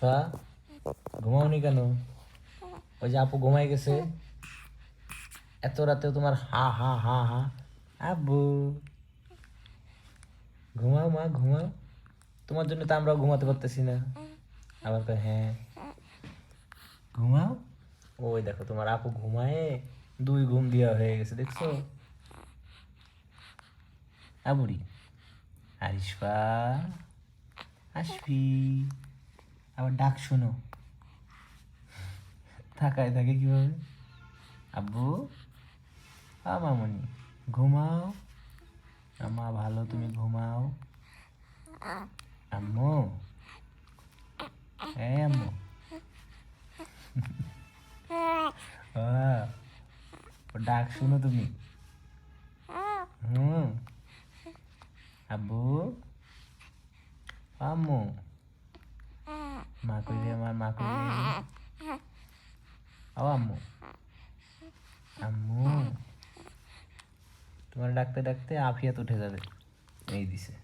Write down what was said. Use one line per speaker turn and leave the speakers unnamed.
বা ঘুমাওনি কেন? ওই যে আপু ঘুমাই গেছে, এত রাতেও তোমার হা হা হা হা। আব্বু ঘুমাও মা ঘুমাও, তোমার জন্য তো আমরাও ঘুমাতে পারতেছি না। আবার কয় হ্যাঁ ঘুমাও। ওই দেখো তোমার আপু ঘুমায়, দুই ঘুম দিয়া হয়ে গেছে দেখছো। আবুরি আরিশপা আসবি, আবার ডাক শোনো, তাকায় থাকে কিভাবে। আব্বু মামনি ঘুমাও, আমা ভালো তুমি ঘুমাও। আম্মু আম্মু ও ডাক শুনো তুমি। হুম আব্বু আম্মু, মা কই রে আমার মা কই রে। ও আম্মু আম্মু, তোমার ডাকতে ডাকতে আফিয়াত উঠে যাবে, এই দিছে।